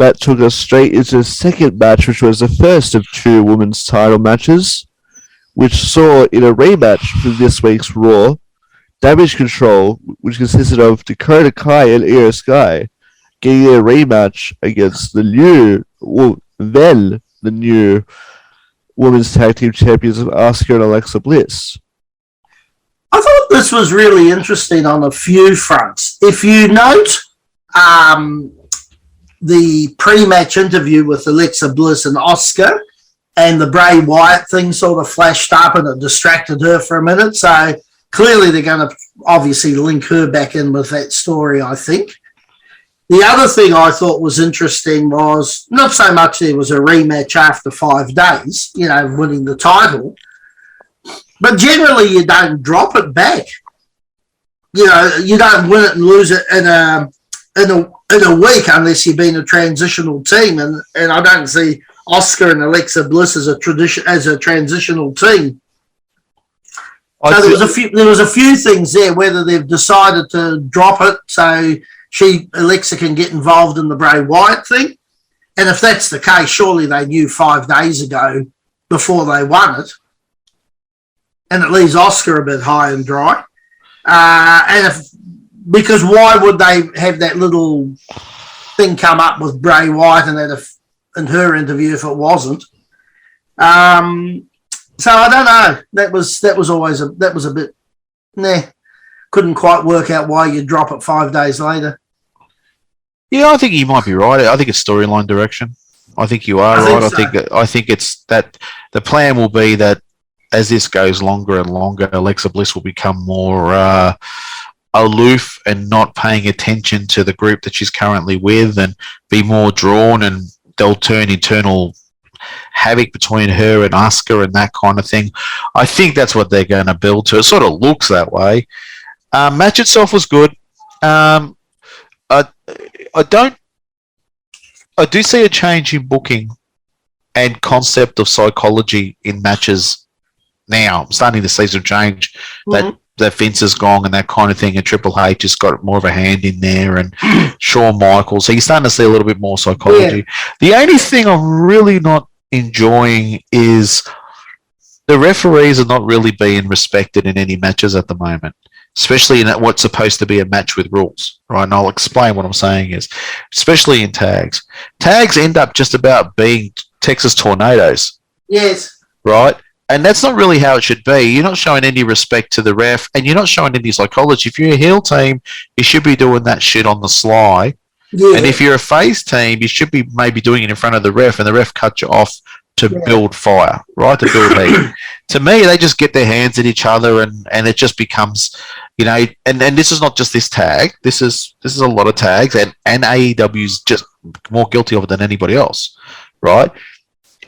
That took us straight into the second match, which was the first of two women's title matches, which saw in a rematch for this week's Raw, Damage Ctrl, which consisted of Dakota Kai and Iyo Sky, getting a rematch against the new women's tag team champions of Asuka and Alexa Bliss. I thought this was really interesting on a few fronts. If you note the pre-match interview with Alexa Bliss and Asuka, and the Bray Wyatt thing sort of flashed up and it distracted her for a minute. So clearly they're going to obviously link her back in with that story, I think. The other thing I thought was interesting was not so much there was a rematch after 5 days, winning the title, but generally you don't drop it back. You don't win it and lose it in a week unless you've been a transitional team, and I don't see Asuka and Alexa Bliss as a transitional team. So there was a few things there, whether they've decided to drop it so Alexa can get involved in the Bray Wyatt thing. And if that's the case, surely they knew 5 days ago before they won it. And it leaves Asuka a bit high and dry. Because why would they have that little thing come up with Bray Wyatt in her interview if it wasn't? So I don't know. That was always a bit couldn't quite work out why you drop it 5 days later. Yeah, I think you might be right. I think it's storyline direction. I think you are right. So. I think it's that the plan will be that as this goes longer and longer, Alexa Bliss will become more aloof and not paying attention to the group that she's currently with, and be more drawn, and they'll turn internal havoc between her and Asuka and that kind of thing. I think that's what they're going to build to. It sort of looks that way. Match itself was good. I do see a change in booking and concept of psychology in matches now. I'm starting to see some change. That Vince is gone and that kind of thing, and Triple H has got more of a hand in there, and Shawn Michaels. So you're starting to see a little bit more psychology. Yeah. The only thing I'm really not enjoying is the referees are not really being respected in any matches at the moment, especially in what's supposed to be a match with rules, right? And I'll explain what I'm saying is, especially in tags. Tags end up just about being Texas tornadoes. Yes. Right? And that's not really how it should be. You're not showing any respect to the ref, and you're not showing any psychology. If you're a heel team, you should be doing that shit on the sly. Yeah. And if you're a face team, you should be maybe doing it in front of the ref, and the ref cuts you off to build fire, right? To build heat. To me, they just get their hands at each other, and it just becomes, and this is not just this tag. This is a lot of tags, and AEW's just more guilty of it than anybody else, right?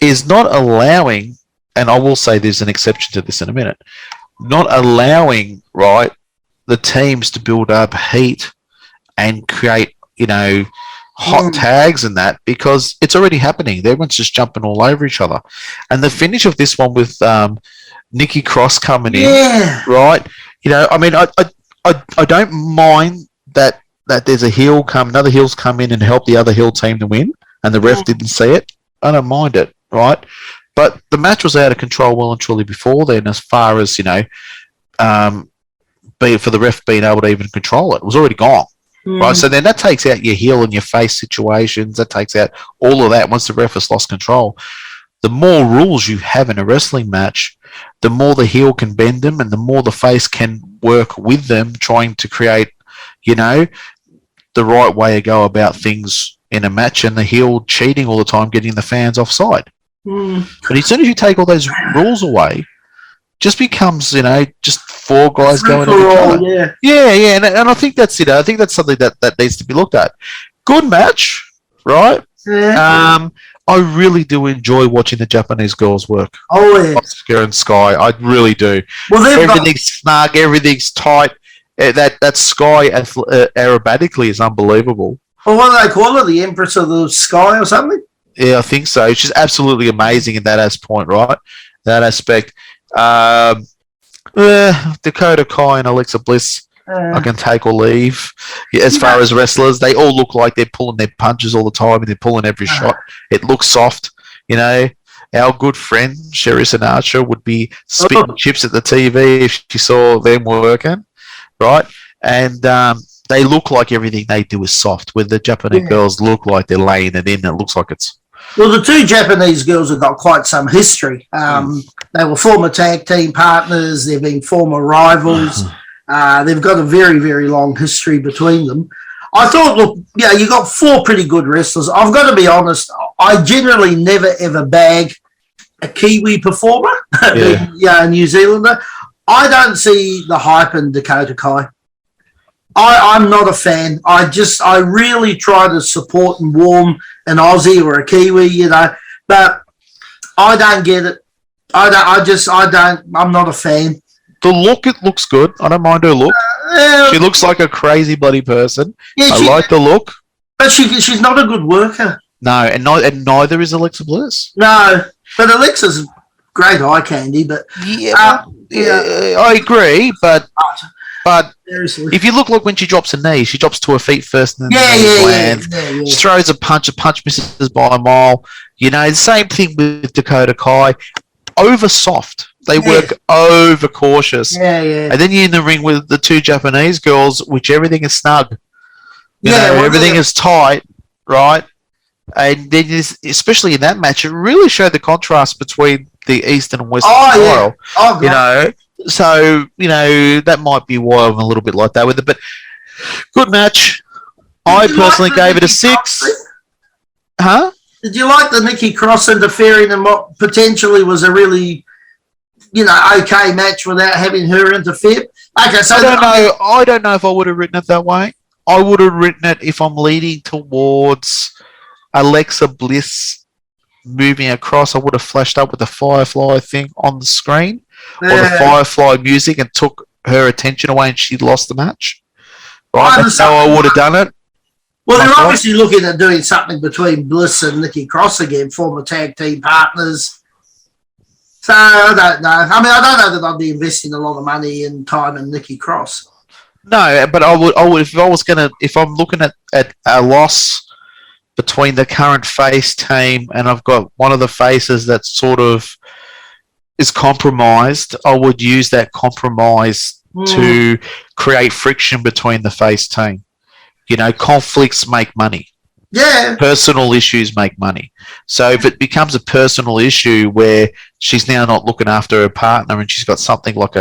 Is not allowing, and I will say there's an exception to this in a minute, not allowing, right, the teams to build up heat and create, hot tags and that, because it's already happening. Everyone's just jumping all over each other. And the finish of this one with Nikki Cross coming in, right? I don't mind that there's another heel's come in and help the other heel team to win, and the ref didn't see it. I don't mind it, right? But the match was out of control well and truly before then, as far as, for the ref being able to even control it. It was already gone. Right, so then that takes out your heel and your face situations. That takes out all of that once the ref has lost control. The more rules you have in a wrestling match, the more the heel can bend them, and the more the face can work with them, trying to create, the right way to go about things in a match, and the heel cheating all the time, getting the fans offside. But as soon as you take all those rules away, just becomes, just four guys going at each other. Yeah, and I think that's it. I think that's something that needs to be looked at. Good match, right? Yeah. I really do enjoy watching the Japanese girls work. Oh, yeah. Asuka and Sky, I really do. Well, everything's snug, everything's tight. That Sky aerobatically is unbelievable. Well, what do they call her? The Empress of the Sky or something? Yeah, I think so. She's absolutely amazing in that aspect, right? That aspect. Dakota Kai and Alexa Bliss, I can take or leave. Yeah, as far as wrestlers, they all look like they're pulling their punches all the time and they're pulling every shot. It looks soft. You know, our good friend Sherry Sinatra would be spitting chips at the TV if she saw them working, right? And they look like everything they do is soft, where the Japanese girls look like they're laying it in. It looks like it's... Well, the two Japanese girls have got quite some history. They were former tag team partners. They've been former rivals. They've got a very, very long history between them. I thought, look, yeah, you got four pretty good wrestlers. I've got to be honest, I generally never, ever bag a Kiwi performer, a New Zealander. I don't see the hype in Dakota Kai. I'm not a fan. I really try to support and warm an Aussie or a Kiwi, you know, but I don't get it. I'm not a fan. The look, it looks good. I don't mind her look. She looks like a crazy bloody person. Yeah, I like the look. But she's not a good worker. No, and neither is Alexa Bliss. No, but Alexa's great eye candy, but... I agree, but seriously. If you look like when she drops a knee, she drops to her feet first and then lands. She throws a punch misses by a mile. You know, the same thing with Dakota Kai. Over soft. They work over cautious. And then you're in the ring with the two Japanese girls, which everything is snug. You know, everything is tight, right? And then, especially in that match, it really showed the contrast between the Eastern and Western style. You know, so, you know, that might be why I'm a little bit like that with it. But good match. I personally gave it a 6. Huh? Did you like the Nikki Cross interfering in what potentially was a really, you know, okay match without having her interfere? Okay, so I don't know if I would have written it that way. I would have written it if I'm leading towards Alexa Bliss moving across. I would have flashed up with the Firefly thing on the screen or the Firefly music and took her attention away and she lost the match. Right? That's how I would have done it. Well, they're obviously looking at doing something between Bliss and Nikki Cross again, former tag team partners. So, I don't know. I mean, I don't know that I'd be investing a lot of money and time in Nikki Cross. No, but I would if I'm looking at a loss between the current face team and I've got one of the faces that sort of is compromised, I would use that compromise to create friction between the face team. You know, conflicts make money. Yeah. Personal issues make money. So if it becomes a personal issue where she's now not looking after her partner and she's got something like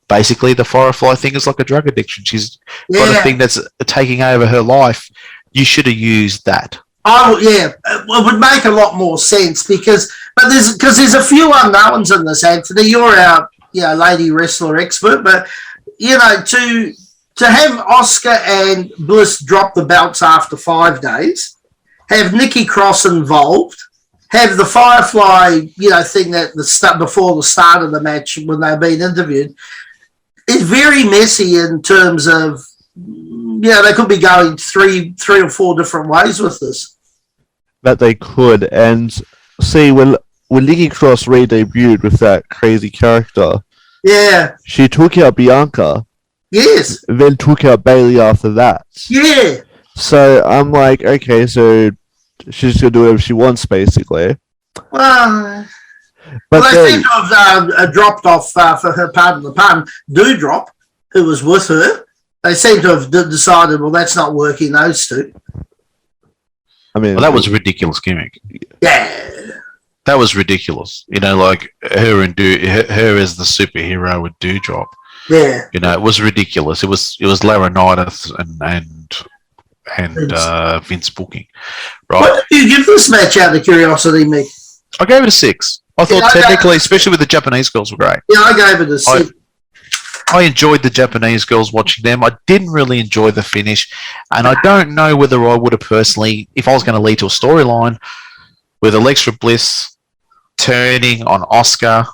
basically the Firefly thing is like a drug addiction. She's got a thing that's taking over her life. You should have used that. Oh, yeah. It would make a lot more sense because there's a few unknowns in this, Anthony. You're our lady wrestler expert, but, you know, to have Asuka and Bliss drop the belts after 5 days, have Nikki Cross involved, have the Firefly, thing that before the start of the match when they've been interviewed, it's very messy in terms of, they could be going three or four different ways with this. That they could, and see when Nikki Cross re-debuted with that crazy character, she took out Bianca. Yes. Then took out Bailey after that. Yeah. So I'm like, okay, so she's gonna do whatever she wants, basically. Well, they seem to have dropped off, for her pardon the pun, Doudrop, who was with her. They seem to have decided, well, that's not working, those two. I mean, that was a ridiculous gimmick. Yeah. That was ridiculous. Like her her as the superhero with Doudrop. Yeah. It was ridiculous. It was Laurinaitis and Vince booking. Right. What did you give this match out of curiosity, Mick? I gave it a 6. I thought technically, especially with the Japanese girls, were great. Yeah, I gave it a 6. I enjoyed the Japanese girls watching them. I didn't really enjoy the finish, and I don't know whether I would have personally, if I was going to lead to a storyline with Alexa Bliss turning on Asuka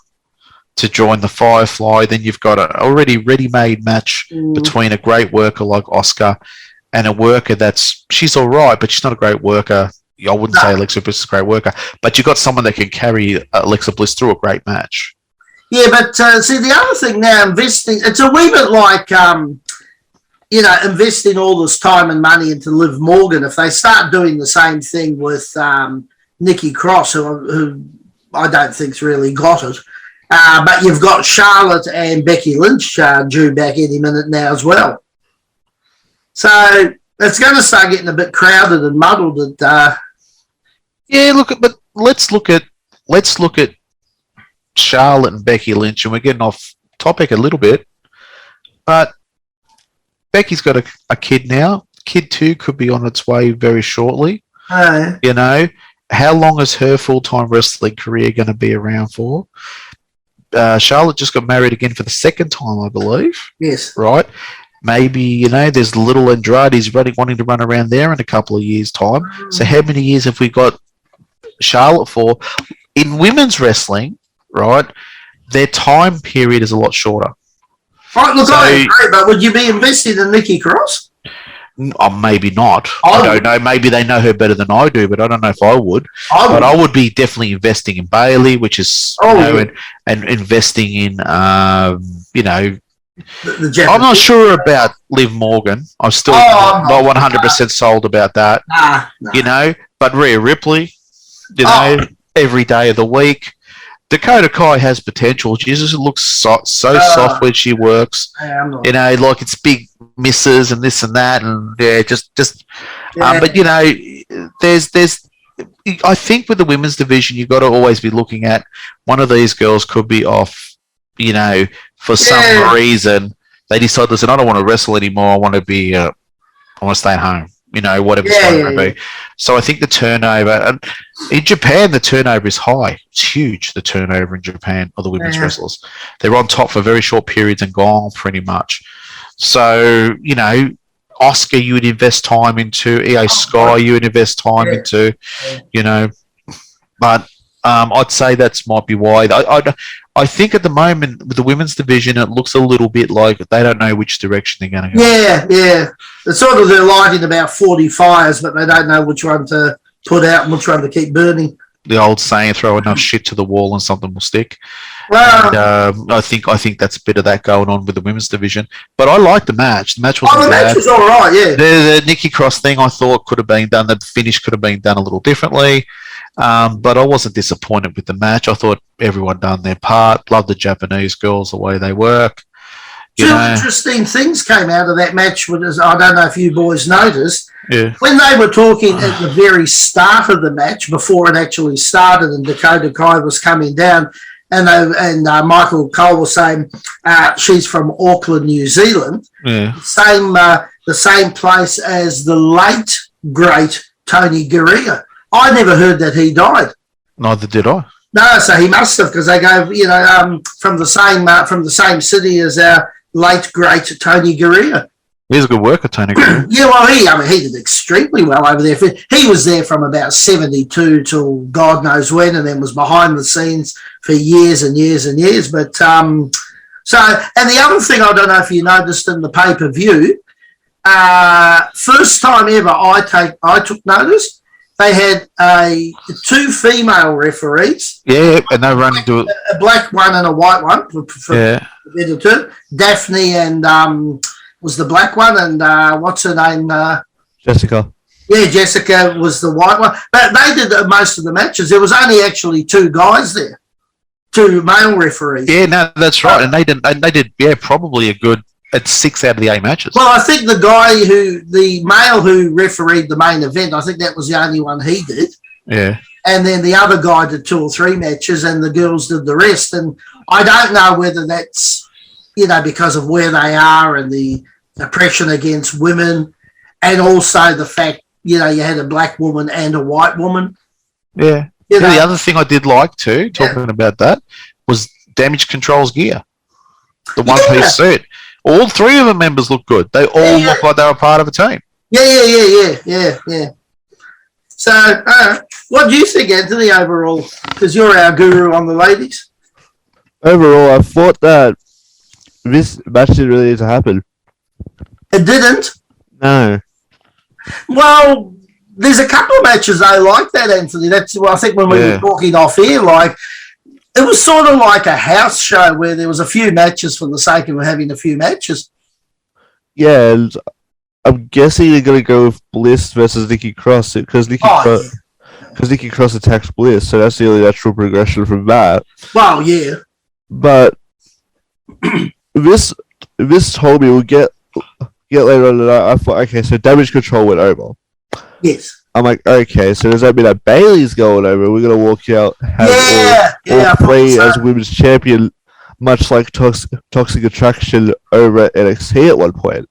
to join the Firefly, then you've got an already ready-made match between a great worker like Asuka and a worker she's all right, but she's not a great worker. I wouldn't say Alexa Bliss is a great worker, but you've got someone that can carry Alexa Bliss through a great match. Yeah, but see, the other thing now, investing, it's a wee bit like investing all this time and money into Liv Morgan, if they start doing the same thing with Nikki Cross, who I don't think's really got it, but you've got Charlotte and Becky Lynch due back any minute now as well. So it's going to start getting a bit crowded and muddled. But let's look at Charlotte and Becky Lynch, and we're getting off topic a little bit, but Becky's got a kid now. Kid 2 could be on its way very shortly. How long is her full-time wrestling career going to be around for? Charlotte just got married again for the second time, I believe. Yes. Right? Maybe, there's little Andrade's wanting to run around there in a couple of years' time. So how many years have we got Charlotte for? In women's wrestling, right, their time period is a lot shorter. Right, look, I agree, but would you be invested in Nikki Cross? Maybe not. I don't know. Maybe they know her better than I do, but I don't know if I would. But I would be definitely investing in Bayley, which is, and investing in, I'm not sure about Liv Morgan. I'm still not 100% sold about that. Nah. But Rhea Ripley, every day of the week. Dakota Kai has potential. She just looks so soft when she works. Like it's big misses and this and that, and but there's. I think with the women's division, you've got to always be looking at one of these girls could be off. For some reason they decide, listen, I don't want to wrestle anymore. I want to stay at home. Whatever it's going to be. So I think the turnover, and in Japan, the turnover is high. It's huge, the turnover in Japan of the women's wrestlers. They're on top for very short periods and gone pretty much. So, Asuka you would invest time into, Iyo Sky you would invest time into, But I'd say that might be why. I think at the moment with the women's division, it looks a little bit like they don't know which direction they're going to go. Yeah. It's sort of they're lighting about 40 fires, but they don't know which one to put out and which one to keep burning. The old saying, throw enough shit to the wall and something will stick. Well, and, I think that's a bit of that going on with the women's division. But I liked the match. The match wasn't bad. The match was all right, yeah. The Nikki Cross thing I thought could have been done. The finish could have been done a little differently. But I wasn't disappointed with the match. I thought everyone done their part. Love the Japanese girls, the way they work. Two interesting things came out of that match. I don't know if you boys noticed. Yeah. When they were talking at the very start of the match, before it actually started, and Dakota Kai was coming down, and Michael Cole was saying she's from Auckland, New Zealand. Yeah. The same place as the late great Tony Garea. I never heard that he died. Neither did I. No, so he must have, because they go, from the same city as our late great Tony Garea. He's a good worker, Tony Garea. Yeah, well, he did extremely well over there. He was there from about 72 till God knows when, and then was behind the scenes for years and years and years. But and the other thing, I don't know if you noticed in the pay-per-view, first time ever I took notice. They had two female referees. Yeah, and they run into it. A black one and a white one. Daphne and was the black one, and what's her name? Jessica. Yeah, Jessica was the white one. But they did most of the matches. There was only actually two guys there, two male referees. Yeah, no, that's right. And they did probably a good. It's 6 out of the 8 matches. Well, I think the male who refereed the main event, I think that was the only one he did. Yeah. And then the other guy did 2 or 3 matches, and the girls did the rest. And I don't know whether that's, because of where they are and the oppression against women, and also the fact, you had a black woman and a white woman. Yeah. The other thing I did like too, talking about that, was Damage Ctrl's gear. The one-piece suit. All 3 of the members look good. They all look like they were part of a team. Yeah. So, what do you think, Anthony, overall? Because you're our guru on the ladies. Overall, I thought that this match didn't really need to happen. It didn't? No. Well, there's a couple of matches I like that, Anthony. That's I think when we were talking off here, it was sort of like a house show where there was a few matches for the sake of having a few matches. Yeah, and I'm guessing they're gonna go with Bliss versus Nikki Cross because Oh, Nikki Cross attacks Bliss, so that's the only natural progression from that. well, yeah. But this told me we'll get later on tonight. I thought, okay, so Damage Control went over. Yes. I'm like, okay, so does that mean that Bailey's going over? We're gonna walk out have all three as women's champion, much like Toxic Attraction over at NXT at one point.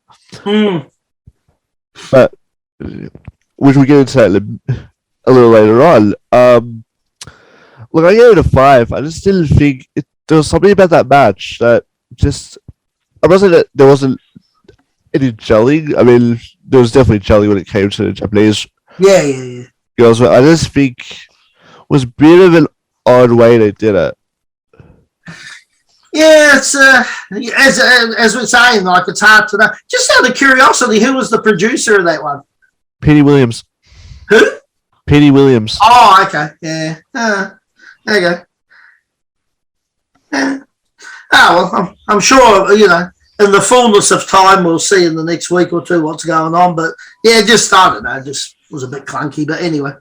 But which we'll get into that a little later on. Look, I gave it a 5. I just didn't think there was something about that match that just I wasn't that there wasn't any gelling. I mean, there was definitely jelly when it came to the Japanese girls, but I just think it was a bit of an odd way they did it. Yeah, it's as we're saying, like it's hard to know. Just out of curiosity, who was the producer of that one? Petey Williams. Who? Petey Williams. Oh, okay. Yeah. There you go. Yeah. Oh, well, I'm sure, in the fullness of time, we'll see in the next week or two what's going on. But, yeah, I don't know, just was a bit clunky. But anyway.